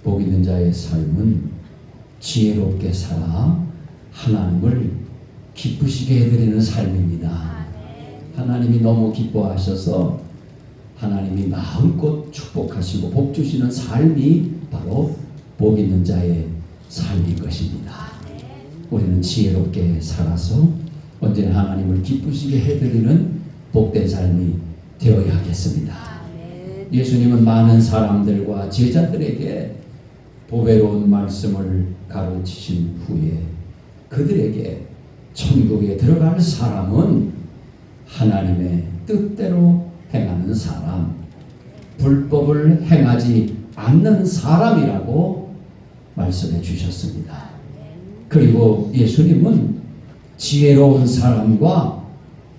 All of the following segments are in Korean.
복 있는 자의 삶은 지혜롭게 살아 하나님을 기쁘시게 해드리는 삶입니다. 하나님이 너무 기뻐하셔서 하나님이 마음껏 축복하시고 복 주시는 삶이 바로 복 있는 자의 삶인 것입니다. 우리는 지혜롭게 살아서 언제나 하나님을 기쁘시게 해드리는 복된 삶이 되어야 하겠습니다. 예수님은 많은 사람들과 제자들에게 보배로운 말씀을 가르치신 후에 그들에게 천국에 들어갈 사람은 하나님의 뜻대로 행하는 사람, 불법을 행하지 않는 사람이라고 말씀해 주셨습니다. 그리고 예수님은 지혜로운 사람과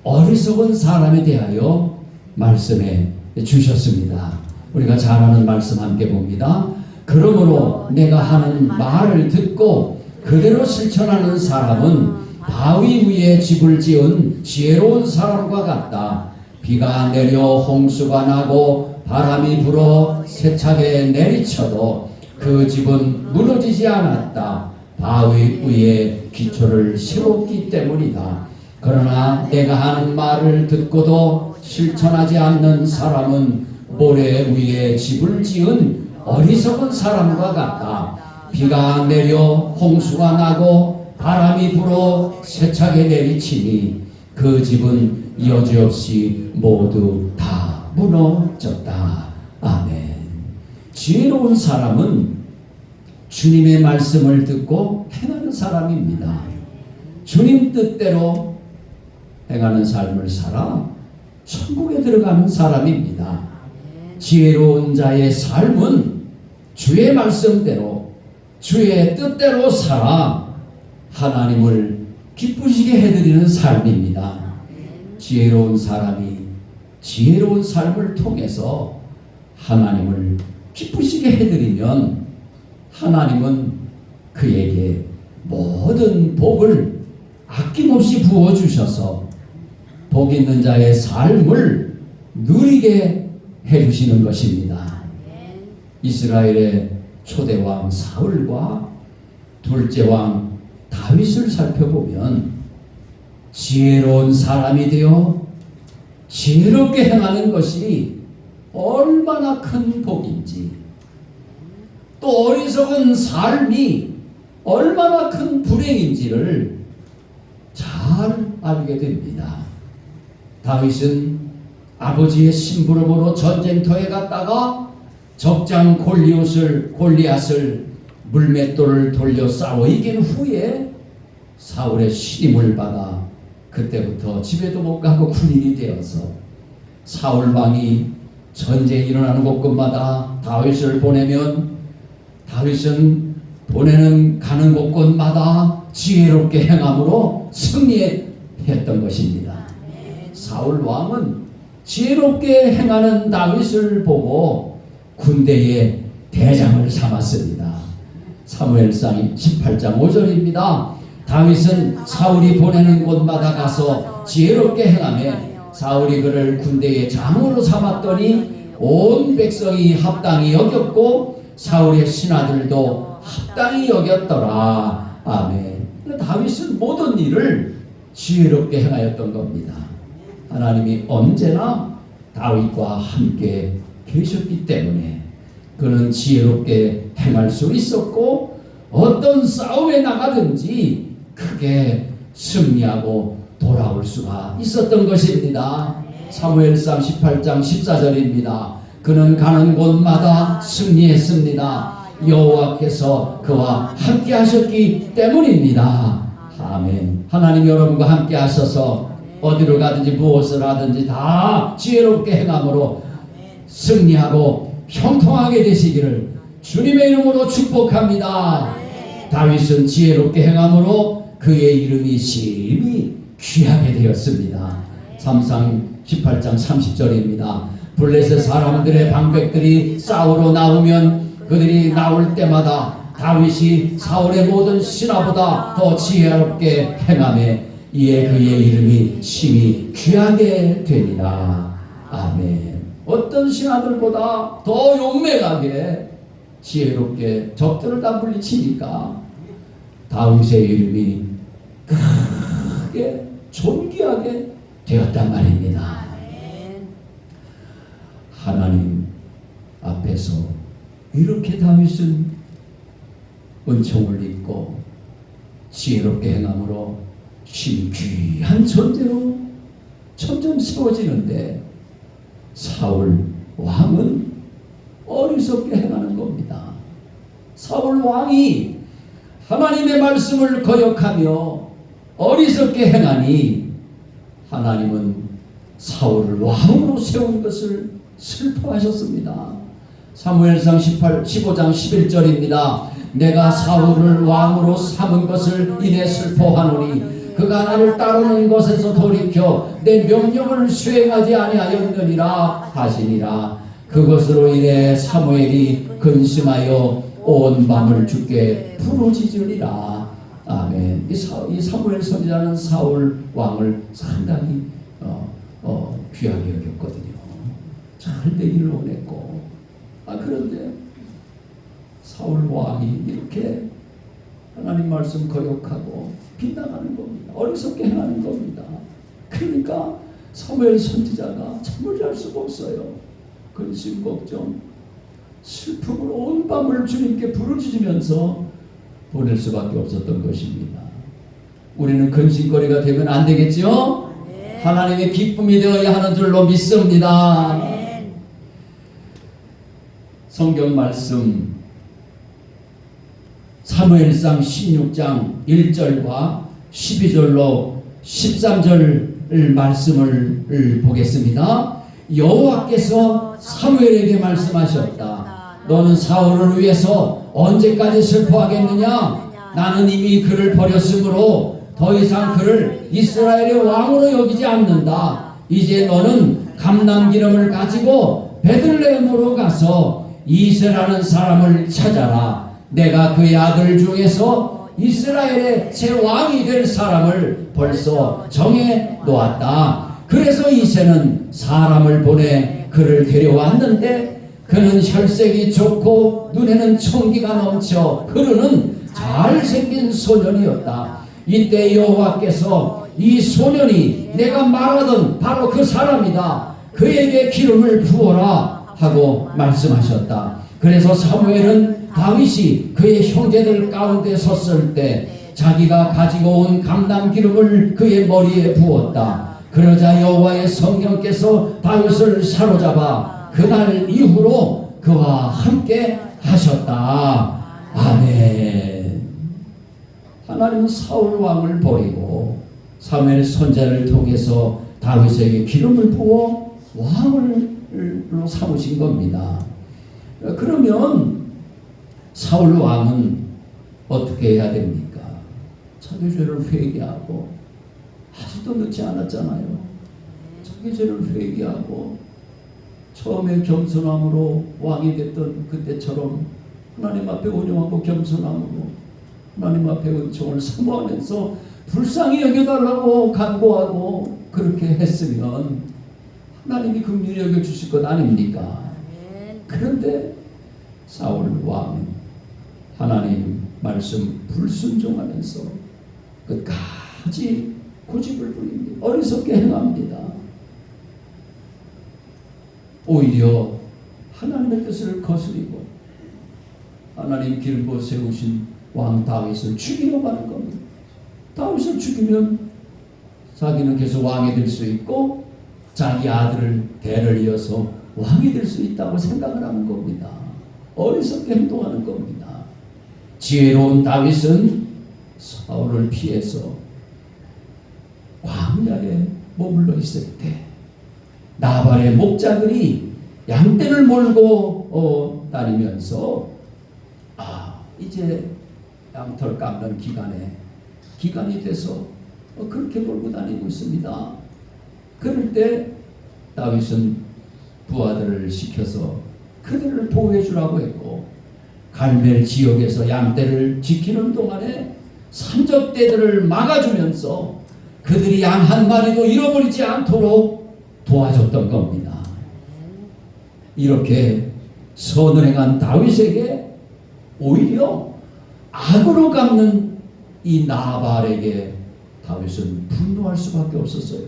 어리석은 사람에 대하여 말씀해 주셨습니다. 우리가 잘 아는 말씀 함께 봅니다. 그러므로 내가 하는 말을 듣고 그대로 실천하는 사람은 바위 위에 집을 지은 지혜로운 사람과 같다. 비가 내려 홍수가 나고 바람이 불어 세차게 내리쳐도 그 집은 무너지지 않았다. 바위 위에 기초를 세웠기 때문이다. 그러나 내가 하는 말을 듣고도 실천하지 않는 사람은 모래 위에 집을 지은 어리석은 사람과 같다. 비가 내려 홍수가 나고 바람이 불어 세차게 내리치니 그 집은 여지없이 모두 다 무너졌다. 아멘. 지혜로운 사람은 주님의 말씀을 듣고 행하는 사람입니다. 주님 뜻대로 행하는 삶을 살아 천국에 들어가는 사람입니다. 지혜로운 자의 삶은 주의 말씀대로 주의 뜻대로 살아 하나님을 기쁘시게 해드리는 삶입니다. 지혜로운 사람이 지혜로운 삶을 통해서 하나님을 기쁘시게 해드리면 하나님은 그에게 모든 복을 아낌없이 부어주셔서 복 있는 자의 삶을 누리게 해주시는 것입니다. 이스라엘의 초대왕 사울과 둘째 왕 다윗을 살펴보면 지혜로운 사람이 되어 지혜롭게 행하는 것이 얼마나 큰 복인지, 또 어리석은 삶이 얼마나 큰 불행인지를 잘 알게 됩니다. 다윗은 아버지의 심부름으로 전쟁터에 갔다가 적장 골리앗을 물맷돌을 돌려 싸워 이긴 후에 사울의 신임을 받아 그때부터 집에도 못 가고 군인이 되어서 사울 왕이 전쟁이 일어나는 곳곳마다 다윗을 보내면 다윗은 가는 곳곳마다 지혜롭게 행함으로 승리했던 것입니다. 사울 왕은 지혜롭게 행하는 다윗을 보고 군대의 대장을 삼았습니다. 사무엘상 18장 5절입니다. 다윗은 사울이 보내는 곳마다 가서 지혜롭게 행하며 사울이 그를 군대의 장으로 삼았더니 온 백성이 합당히 여겼고 사울의 신하들도 합당히 여겼더라. 아멘. 다윗은 모든 일을 지혜롭게 행하였던 겁니다. 하나님이 언제나 다윗과 함께 계셨기 때문에 그는 지혜롭게 행할 수 있었고 어떤 싸움에 나가든지 크게 승리하고 돌아올 수가 있었던 것입니다. 사무엘상 18장 14절입니다. 그는 가는 곳마다 승리했습니다. 여호와께서 그와 함께 하셨기 때문입니다. 아멘. 하나님 여러분과 함께 하셔서 어디로 가든지 무엇을 하든지 다 지혜롭게 행함으로 승리하고 형통하게 되시기를 주님의 이름으로 축복합니다. 다윗은 지혜롭게 행함으로 그의 이름이 심히 귀하게 되었습니다. 삼상 18장 30절입니다. 블레셋 사람들의 방백들이 싸우러 나오면 그들이 나올 때마다 다윗이 사울의 모든 신하보다 더 지혜롭게 행하며 이에 그의 이름이 심히 귀하게 되니라. 아멘. 어떤 신하들보다 더 용맹하게 지혜롭게 적들을 다 물리치니까 다윗의 이름이 크게 존귀하게 되었단 말입니다. 하나님 앞에서 이렇게 다윗은 은총을 입고 지혜롭게 행함으로 신귀한 존재로 점점 세워지는데 사울 왕은 어리석게 행하는 겁니다. 사울 왕이 하나님의 말씀을 거역하며 어리석게 행하니 하나님은 사울을 왕으로 세운 것을 슬퍼하셨습니다. 사무엘상 15장 11절입니다. 내가 사울을 왕으로 삼은 것을 인해 슬퍼하노니 그가 나를 따르는 것에서 돌이켜 내 명령을 수행하지 아니하였느니라 하시니라. 그것으로 인해 사무엘이 근심하여 온 밤을 주께 부르짖으리라. 아멘. 이 사무엘 선지자는 사울 왕을 상당히 귀하게 여겼거든요. 잘 되기를 원했고, 그런데 사울 왕이 이렇게 하나님 말씀 거역하고 빗나가는 겁니다. 어리석게 행하는 겁니다. 그러니까 사무엘 선지자가 잠을 잘 수가 없어요. 근심, 걱정, 슬픔으로 온 밤을 주님께 부르짖으면서 보낼 수밖에 없었던 것입니다. 우리는 근심거리가 되면 안 되겠죠? 네. 하나님의 기쁨이 되어야 하는 줄로 믿습니다. 네. 성경 말씀 사무엘상 16장 1절과 12절로 13절 말씀을 보겠습니다. 여호와께서 사무엘에게 말씀하셨다. 너는 사울을 위해서 언제까지 슬퍼하겠느냐? 나는 이미 그를 버렸으므로 더 이상 그를 이스라엘의 왕으로 여기지 않는다. 이제 너는 감람기름을 가지고 베들레헴으로 가서 이세라는 사람을 찾아라. 내가 그의 아들 중에서 이스라엘의 새 왕이 될 사람을 벌써 정해 놓았다. 그래서 이새는 사람을 보내 그를 데려왔는데 그는 혈색이 좋고 눈에는 총기가 넘쳐 흐르는 잘생긴 소년이었다. 이때 여호와께서 이 소년이 내가 말하던 바로 그 사람이다. 그에게 기름을 부어라 하고 말씀하셨다. 그래서 사무엘은 다윗이 그의 형제들 가운데 섰을 때 자기가 가지고 온 감람기름을 그의 머리에 부었다. 그러자 여호와의 성령께서 다윗을 사로잡아 그날 이후로 그와 함께 하셨다. 아멘. 하나님은 사울 왕을 버리고 사무엘 선지자를 통해서 다윗에게 기름을 부어 왕으로 삼으신 겁니다. 그러면 사울 왕은 어떻게 해야 됩니까? 자기 죄를 회개하고, 아직도 늦지 않았잖아요. 자기 죄를 회개하고 처음에 겸손함으로 왕이 됐던 그때처럼 하나님 앞에 온유하고 겸손함으로 하나님 앞에 은총을 사모하면서 불쌍히 여겨달라고 간구하고 그렇게 했으면 하나님이 긍휼히 여겨주실 것 아닙니까? 그런데 사울 왕은 하나님 말씀 불순종하면서 끝까지 고집을 부립니다. 어리석게 행합니다. 오히려 하나님의 뜻을 거스리고 하나님 기르고 세우신 왕 다윗을 죽이려고 하는 겁니다. 다윗을 죽이면 자기는 계속 왕이 될 수 있고 자기 아들을 대를 이어서 왕이 될 수 있다고 생각을 하는 겁니다. 어리석게 행동하는 겁니다. 지혜로운 다윗은 사울을 피해서 광야에 머물러 있을 때 나발의 목자들이 양떼를 몰고 다니면서 이제 양털 깎는 기간이 돼서 그렇게 몰고 다니고 있습니다. 그럴 때 다윗은 부하들을 시켜서 그들을 보호해 주라고 했고 갈멜 지역에서 양떼를 지키는 동안에 산적떼들을 막아주면서 그들이 양 한 마리도 잃어버리지 않도록 도와줬던 겁니다. 이렇게 선을 행한 다윗에게 오히려 악으로 갚는 이 나발에게 다윗은 분노할 수밖에 없었어요.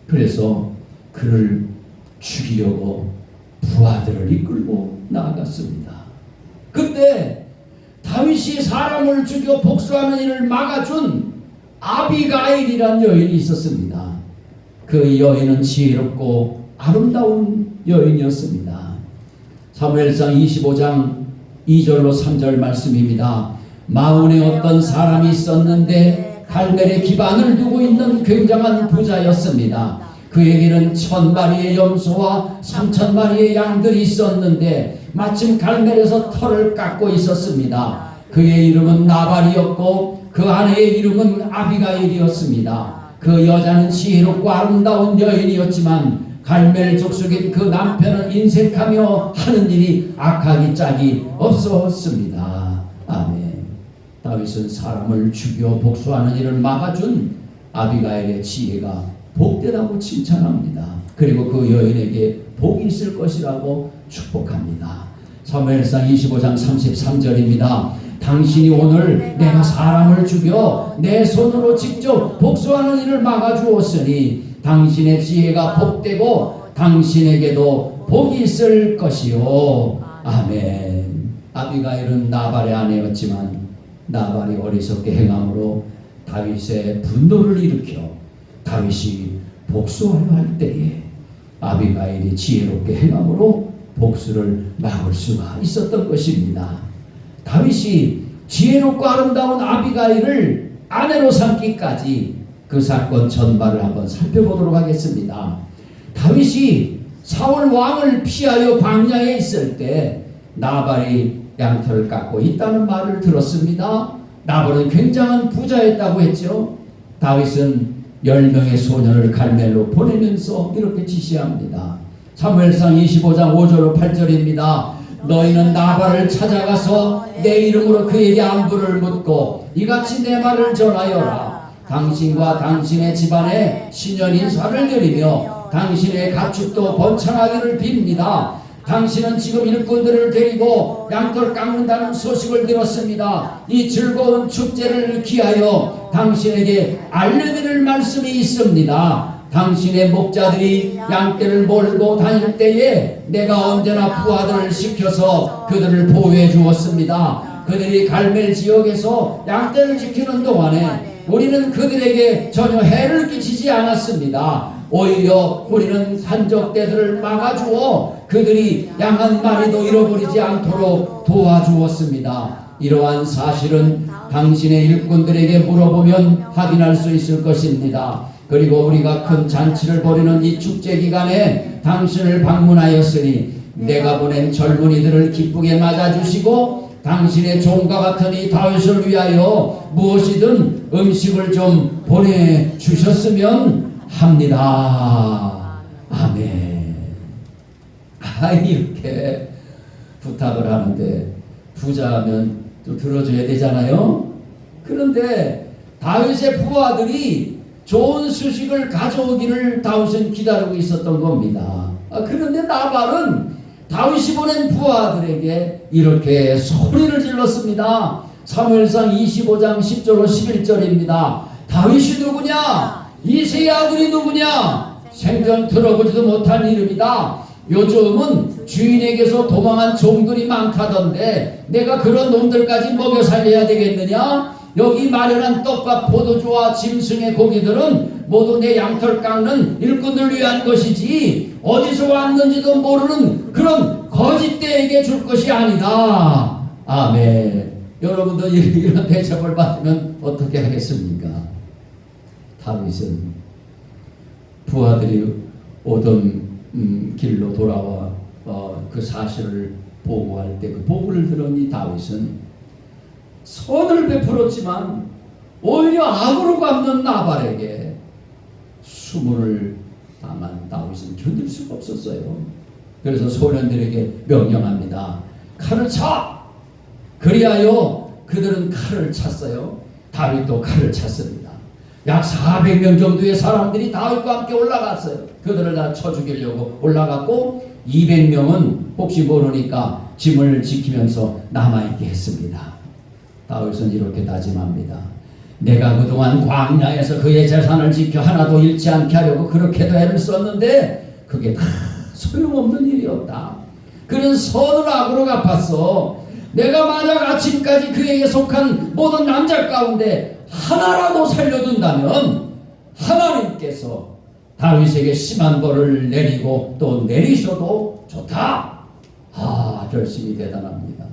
그래서 그를 죽이려고 부하들을 이끌고 나아갔습니다. 그때 다윗이 사람을 죽여 복수하는 일을 막아준 아비가일이라는 여인이 있었습니다. 그 여인은 지혜롭고 아름다운 여인이었습니다. 사무엘상 25장 2절로 3절 말씀입니다. 마온에 어떤 사람이 있었는데 갈멜의 기반을 두고 있는 굉장한 부자였습니다. 그에게는 1000마리의 염소와 3000마리의 양들이 있었는데 마침 갈멜에서 털을 깎고 있었습니다. 그의 이름은 나발이었고 그 아내의 이름은 아비가일이었습니다. 그 여자는 지혜롭고 아름다운 여인이었지만 갈멜 족속인 그 남편은 인색하며 하는 일이 악하기 짝이 없었습니다. 아멘. 다윗은 사람을 죽여 복수하는 일을 막아준 아비가일의 지혜가 복되다고 칭찬합니다. 그리고 그 여인에게 복이 있을 것이라고 축복합니다. 사무엘상 25장 33절입니다. 당신이 오늘 내가 사람을 죽여 내 손으로 직접 복수하는 일을 막아주었으니 당신의 지혜가 복되고 당신에게도 복이 있을 것이요. 아멘. 아비가일은 나발의 아내였지만 나발이 어리석게 행함으로 다윗의 분노를 일으켜 다윗이 복수하려 할 때에 아비가일이 지혜롭게 행함으로 복수를 막을 수가 있었던 것입니다. 다윗이 지혜롭고 아름다운 아비가일을 아내로 삼기까지 그 사건 전반을 한번 살펴보도록 하겠습니다. 다윗이 사울 왕을 피하여 광야에 있을 때 나발이 양털을 깎고 있다는 말을 들었습니다. 나발은 굉장한 부자였다고 했죠. 다윗은 10명의 소년을 갈멜로 보내면서 이렇게 지시합니다. 사무엘상 25장 5절로 8절입니다. 너희는 나발을 찾아가서 내 이름으로 그에게 안부를 묻고 이같이 내 말을 전하여라. 당신과 당신의 집안에 신년 인사를 드리며 당신의 가축도 번창하기를 빕니다. 당신은 지금 일꾼들을 데리고 양털 깎는다는 소식을 들었습니다. 이 즐거운 축제를 기하여 당신에게 알려드릴 말씀이 있습니다. 당신의 목자들이 양떼를 몰고 다닐 때에 내가 언제나 부하들을 시켜서 그들을 보호해 주었습니다. 그들이 갈멜 지역에서 양떼를 지키는 동안에 우리는 그들에게 전혀 해를 끼치지 않았습니다. 오히려 우리는 산적떼들을 막아주어 그들이 양 한 마리도 잃어버리지 않도록 도와주었습니다. 이러한 사실은 당신의 일꾼들에게 물어보면 확인할 수 있을 것입니다. 그리고 우리가 큰 잔치를 벌이는 이 축제 기간에 당신을 방문하였으니 내가 보낸 젊은이들을 기쁘게 맞아주시고 당신의 종과 같은 이 다윗을 위하여 무엇이든 음식을 좀 보내주셨으면 합니다. 아멘. 이렇게 부탁을 하는데 부자면 또 들어줘야 되잖아요. 그런데 다윗의 부하들이 좋은 소식을 가져오기를 다윗은 기다리고 있었던 겁니다. 그런데 나발은 다윗이 보낸 부하들에게 이렇게 소리를 질렀습니다. 사무엘상 25장 10절로 11절입니다. 다윗이 누구냐? 이새의 아들이 누구냐? 생전 들어보지도 못한 이름이다. 요즘은 주인에게서 도망한 종들이 많다던데 내가 그런 놈들까지 먹여 살려야 되겠느냐? 여기 마련한 떡과 포도주와 짐승의 고기들은 모두 내 양털 깎는 일꾼들 위한 것이지 어디서 왔는지도 모르는 그런 거짓대에게 줄 것이 아니다. 아멘. 여러분도 이런 대접을 받으면 어떻게 하겠습니까? 다윗은 부하들이 오던 길로 돌아와 그 사실을 보고할 때 그 보고를 들은 이 다윗은 선을 베풀었지만 오히려 악으로 갚는 나발에게 수모를 당한 다윗은 견딜 수가 없었어요. 그래서 소년들에게 명령합니다. 칼을 차! 그리하여 그들은 칼을 찼어요. 다윗도 칼을 찼습니다. 약 400명 정도의 사람들이 다윗과 함께 올라갔어요. 그들을 다 쳐 죽이려고 올라갔고 200명은 혹시 모르니까 짐을 지키면서 남아있게 했습니다. 다윗은 이렇게 다짐합니다. 내가 그동안 광야에서 그의 재산을 지켜 하나도 잃지 않게 하려고 그렇게도 애를 썼는데 그게 다 소용없는 일이었다. 그는 선을 악으로 갚았어. 내가 만약 아침까지 그에게 속한 모든 남자 가운데 하나라도 살려둔다면 하나님께서 다윗에게 심한 벌을 내리고 또 내리셔도 좋다. 결심이 대단합니다.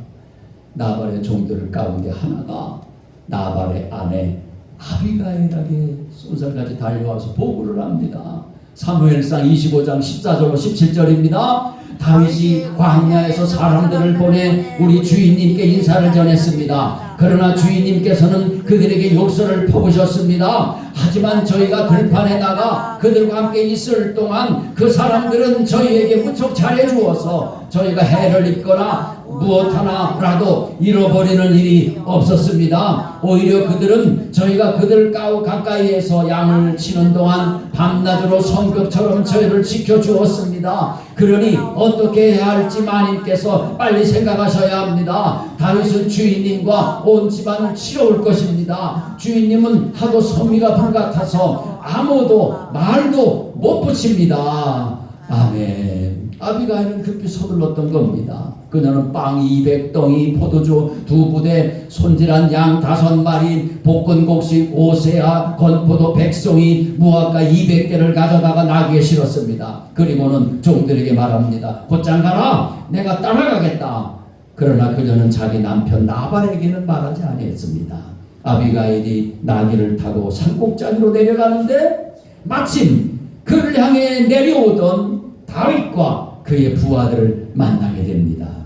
나발의 종들 가운데 하나가 나발의 아내 아비가일에게 쏜살같이 달려와서 보고를 합니다. 사무엘상 25장 14절로 17절입니다. 다윗이 광야에서 사람들을 보내 우리 주인님께 인사를 전했습니다. 그러나 주인님께서는 그들에게 욕설을 퍼부으셨습니다. 하지만 저희가 들판에 나가 그들과 함께 있을 동안 그 사람들은 저희에게 무척 잘해주어서 저희가 해를 입거나 무엇 하나라도 잃어버리는 일이 없었습니다. 오히려 그들은 저희가 그들 가까이에서 양을 치는 동안 밤낮으로 성벽처럼 저희를 지켜주었습니다. 그러니 어떻게 해야 할지 마님께서 빨리 생각하셔야 합니다. 다윗은 주인님과 온 집안을 치러올 것입니다. 주인님은 하도 성미가 불같아서 아무도 말도 못 붙입니다. 아멘. 아비가일은 급히 서둘렀던 겁니다. 그녀는 빵 200덩이, 포도주 2부대, 손질한 양 5마리, 볶은 곡식 5세아, 건포도 100송이, 무화과 200개를 가져다가 나귀에 실었습니다. 그리고는 종들에게 말합니다. 곧장 가라! 내가 따라가겠다. 그러나 그녀는 자기 남편 나발에게는 말하지 아니했습니다. 아비가일이 나귀를 타고 산꼭자기로 내려가는데 마침 그를 향해 내려오던 다윗과 그의 부하들을 만나게 됩니다.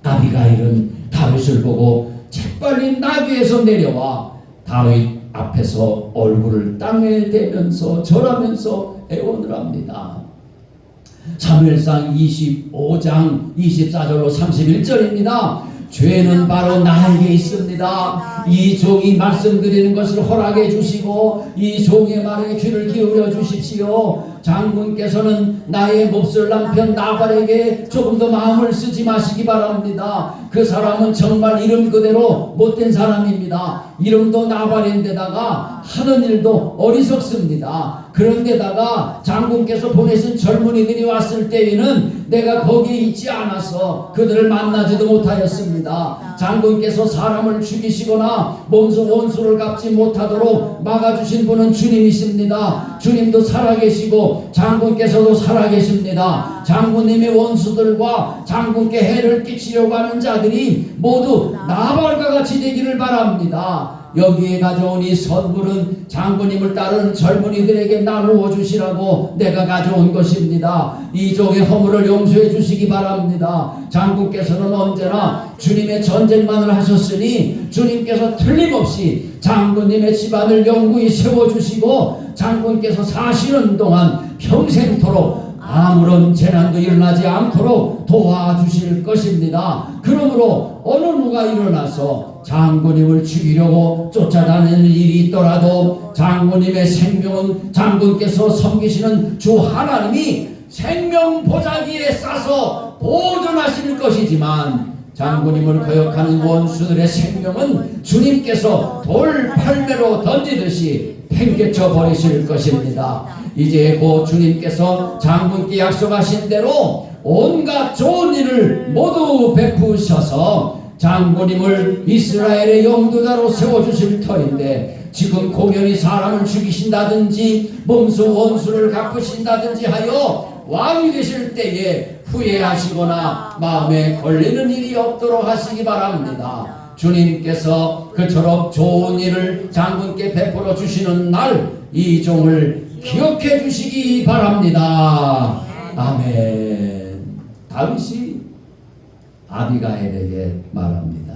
아비가일은 다윗을 보고 재빨리 나귀에서 내려와 다윗 앞에서 얼굴을 땅에 대면서 절하면서 애원을 합니다. 사무엘상 25장 24절로 31절입니다. 죄는 바로 나에게 있습니다. 이 종이 말씀드리는 것을 허락해 주시고 이 종의 말에 귀를 기울여 주십시오. 장군께서는 나의 몹쓸 남편 나발에게 조금 더 마음을 쓰지 마시기 바랍니다. 그 사람은 정말 이름 그대로 못된 사람입니다. 이름도 나발인데다가 하는 일도 어리석습니다. 그런데다가 장군께서 보내신 젊은이들이 왔을 때에는 내가 거기에 있지 않아서 그들을 만나지도 못하였습니다. 장군께서 사람을 죽이시거나 몸소 원수를 갚지 못하도록 막아주신 분은 주님이십니다. 주님도 살아계시고 장군께서도 살아계십니다. 장군님의 원수들과 장군께 해를 끼치려고 하는 자들이 모두 나발과 같이 되기를 바랍니다. 여기에 가져온 이 선물은 장군님을 따르는 젊은이들에게 나누어 주시라고 내가 가져온 것입니다. 이 종의 허물을 용서해 주시기 바랍니다. 장군께서는 언제나 주님의 전쟁만을 하셨으니 주님께서 틀림없이 장군님의 집안을 영구히 세워주시고 장군께서 사시는 동안 평생토록 아무런 재난도 일어나지 않도록 도와주실 것입니다. 그러므로 어느 누가 일어나서 장군님을 죽이려고 쫓아다니는 일이 있더라도 장군님의 생명은 장군께서 섬기시는 주 하나님이 생명 보자기에 싸서 보존하실 것이지만 장군님을 거역하는 원수들의 생명은 주님께서 돌팔매로 던지듯이 팽개쳐 버리실 것입니다. 이제 곧 주님께서 장군께 약속하신 대로 온갖 좋은 일을 모두 베푸셔서 장군님을 이스라엘의 영도자로 세워주실 터인데 지금 공연히 사람을 죽이신다든지 몸소 원수를 갚으신다든지 하여 왕이 되실 때에 후회하시거나 마음에 걸리는 일이 없도록 하시기 바랍니다. 주님께서 그처럼 좋은 일을 장군께 베풀어 주시는 날 이 종을 기억해 주시기 바랍니다. 아멘. 다윗이 아비가일에게 말합니다.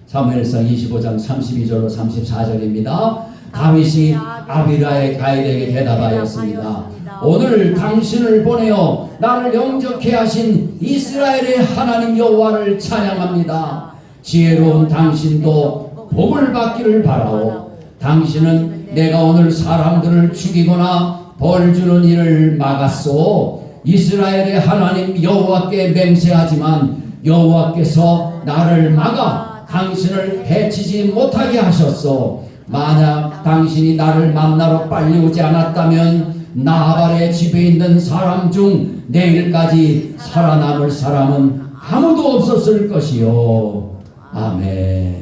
사무엘상 25장 32절로 34절입니다. 다윗이 아비가일에게 대답하였습니다. 오늘 당신을 보내어 나를 영접케 하신 이스라엘의 하나님 여호와를 찬양합니다. 지혜로운 당신도 복을 받기를 바라오. 당신은 내가 오늘 사람들을 죽이거나 벌 주는 일을 막았소. 이스라엘의 하나님 여호와께 맹세하지만 여호와께서 나를 막아 당신을 해치지 못하게 하셨소. 만약 당신이 나를 만나러 빨리 오지 않았다면 나발의 집에 있는 사람 중 내일까지 살아남을 사람은 아무도 없었을 것이요. 아멘.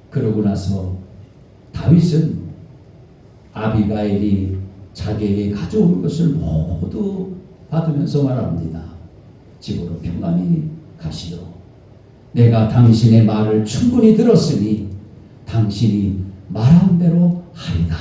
그러고 나서 다윗은 아비가일이 자기에게 가져온 것을 모두 받으면서 말합니다. 집으로 평안히 가시오. 내가 당신의 말을 충분히 들었으니 당신이 말한 대로 하리다.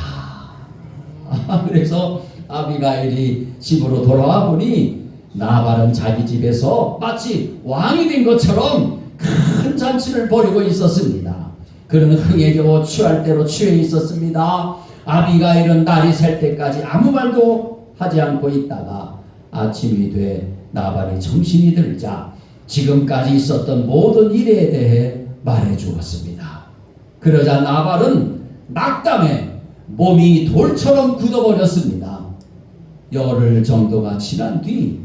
그래서 아비가일이 집으로 돌아와 보니 나발은 자기 집에서 마치 왕이 된 것처럼 큰 잔치를 벌이고 있었습니다. 그는 흥에 겨워 취할 대로 취해 있었습니다. 아비가일은 날이 셀 때까지 아무 말도 하지 않고 있다가 아침이 돼 나발이 정신이 들자 지금까지 있었던 모든 일에 대해 말해 주었습니다. 그러자 나발은 낙담해 몸이 돌처럼 굳어버렸습니다. 열흘 정도가 지난 뒤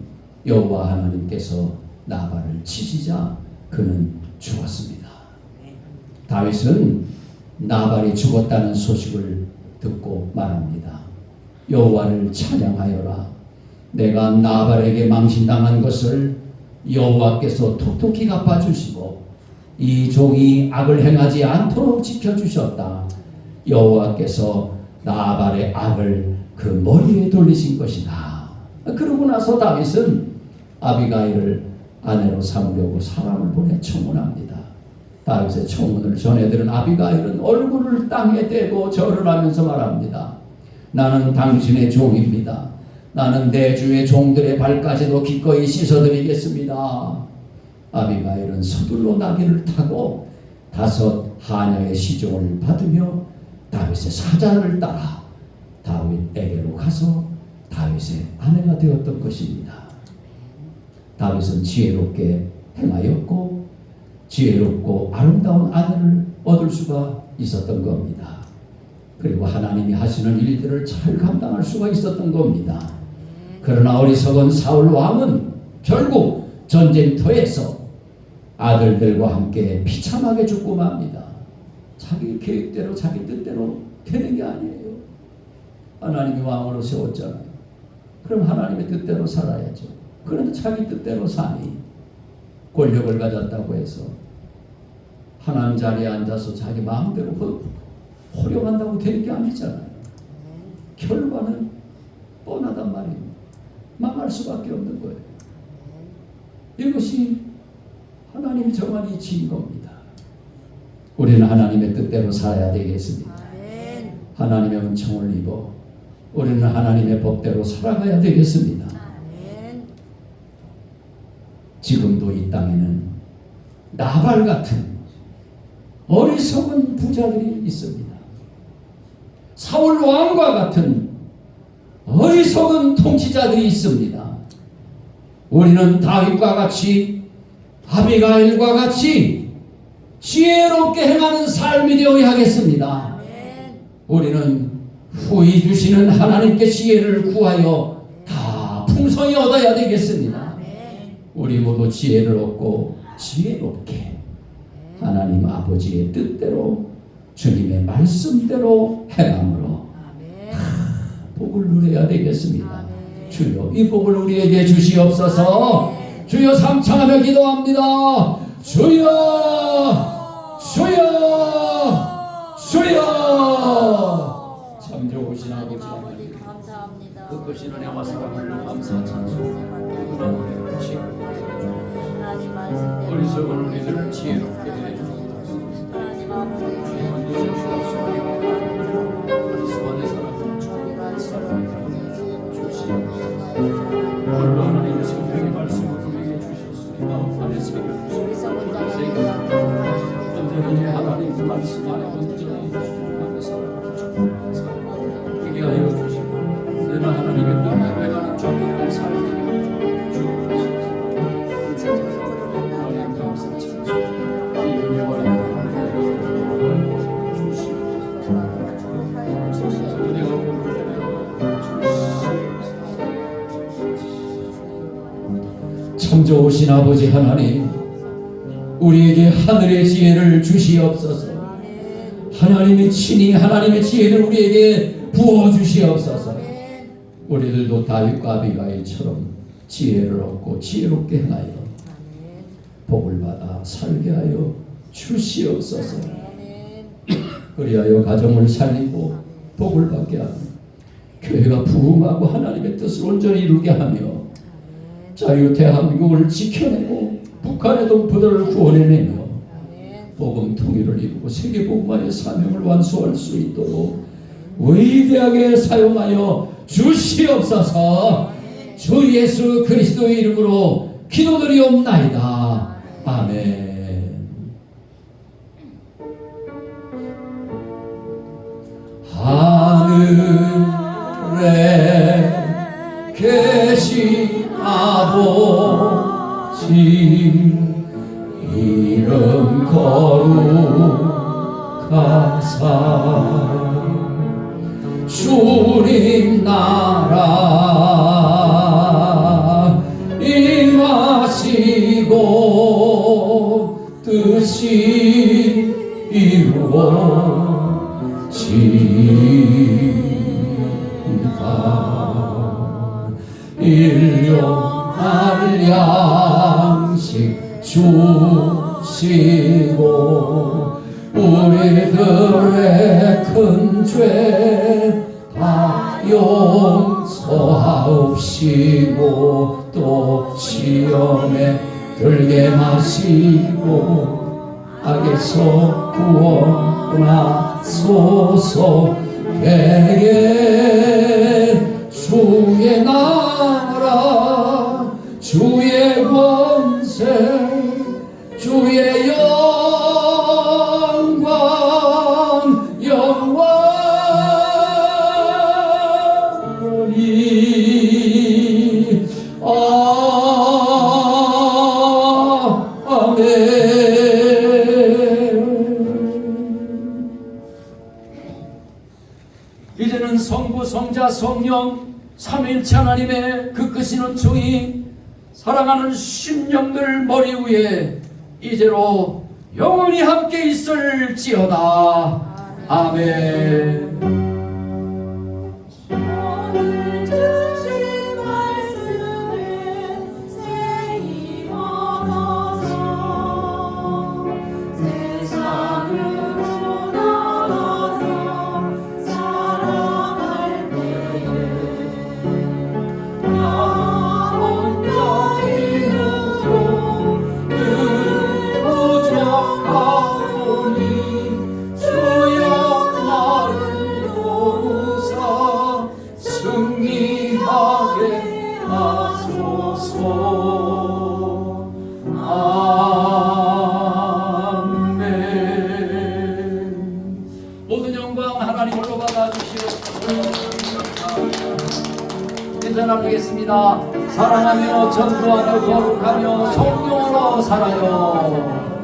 여호와 하나님께서 나발을 치시자 그는 죽었습니다. 다윗은 나발이 죽었다는 소식을 듣고 말합니다. 여호와를 찬양하여라. 내가 나발에게 망신당한 것을 여호와께서 톡톡히 갚아주시고 이 종이 악을 행하지 않도록 지켜주셨다. 여호와께서 나발의 악을 그 머리에 돌리신 것이다. 그러고 나서 다윗은 아비가일을 아내로 삼으려고 사람을 보내 청혼합니다. 다윗의 청혼을 전해들은 아비가일은 얼굴을 땅에 대고 절을 하면서 말합니다. 나는 당신의 종입니다. 나는 내 주의 종들의 발까지도 기꺼이 씻어드리겠습니다. 아비가일은 서둘러 나귀를 타고 5 하녀의 시종을 받으며 다윗의 사자를 따라 다윗에게로 가서 다윗의 아내가 되었던 것입니다. 다윗은 지혜롭게 행하였고 지혜롭고 아름다운 아내를 얻을 수가 있었던 겁니다. 그리고 하나님이 하시는 일들을 잘 감당할 수가 있었던 겁니다. 그러나 어리석은 사울 왕은 결국 전쟁터에서 아들들과 함께 비참하게 죽고 맙니다. 자기 계획대로 자기 뜻대로 되는 게 아니에요. 하나님이 왕으로 세웠잖아요. 그럼 하나님의 뜻대로 살아야죠. 그런데 자기 뜻대로 사니 권력을 가졌다고 해서 하나님 자리에 앉아서 자기 마음대로 호령한다고 되는 게 아니잖아요. 결과는 뻔하단 말입니다. 망할 수밖에 없는 거예요. 이것이 하나님이 정한 이치인 겁니다. 우리는 하나님의 뜻대로 살아야 되겠습니다. 하나님의 은총을 입어 우리는 하나님의 법대로 살아가야 되겠습니다. 지금도 이 땅에는 나발 같은 어리석은 부자들이 있습니다. 사울 왕과 같은 어리석은 통치자들이 있습니다. 우리는 다윗과 같이 아비가일과 같이 지혜롭게 행하는 삶이 되어야 하겠습니다. 우리는 후히 주시는 하나님께 지혜를 구하여 다 풍성히 얻어야 되겠습니다. 우리 모두 지혜를 얻고 지혜롭게 하나님 아버지의 뜻대로 주님의 말씀대로 행함으로 복을 누려야 되겠습니다. 주여 이 복을 우리에게 주시옵소서. 주여 삼창하며 기도합니다. 주여 주여 주여. 참 좋으신 아버지 하나님 그 크신 은혜와 사랑을 감사 찬송 어리석은 우리들을 지혜롭게 해주옵소서. 주님은 주옵소서. 어리석은 사랑을 주시옵소서. 오늘도 하나님의 성령의 말씀을 우리에게 주셨으니 마음 안에 새겨주시옵소서. 언제든지 하나님 그 말씀 안에 온전히 주님만의 사랑을 주시옵소서. 그게 하여 주시고 내가 하나님의 뜻을 행하는 종이라는 삶을 참 좋으신 아버지 하나님, 우리에게 하늘의 지혜를 주시옵소서. 하나님의 친히 하나님의 지혜를 우리에게 부어주시옵소서. 우리들도 다윗과 아비가일처럼 지혜를 얻고 지혜롭게 행하여 복을 받아 살게 하여 주시옵소서. 그리하여 가정을 살리고 복을 받게 하며 교회가 부흥하고 하나님의 뜻을 온전히 이루게 하며 자유 대한민국을 지켜내고 북한의 동포들을 구원해내며 복음 통일을 이루고 세계 복음화의 사명을 완수할 수 있도록 위대하게 사용하여 주시옵소서. 주 예수 그리스도의 이름으로 기도드리옵나이다. 아멘. 하늘에 계신 아버지 이름 거룩하사 주님 나라 임하시고 뜻이 이루어지리까 일용할 양식 주시고 우리들의 큰 죄 다 용서하옵시고 또 시험에 들게 마시고 악에서 구원하소서. 대개 주의 나라 주의 권세 주의 영광 영원히 아멘. 이제는 성부 성자 성령 삼위일체 하나님의 그 크신 은총이 사랑하는 심령들 머리 위에 이제로 영원히 함께 있을지어다. 아멘. 오늘 주신 말씀을 새히 받아서 세상으로 나가서 살아갈 때에 나 혼자 힘으로 늘 부족하오니 주여 나를 도우사 승리하게 하소서. 아멘. 모든 영광 하나님으로 받아주시옵소서. 인사 나누겠습니다. 사랑하며 전도하며 거룩하며 성령으로 살아요.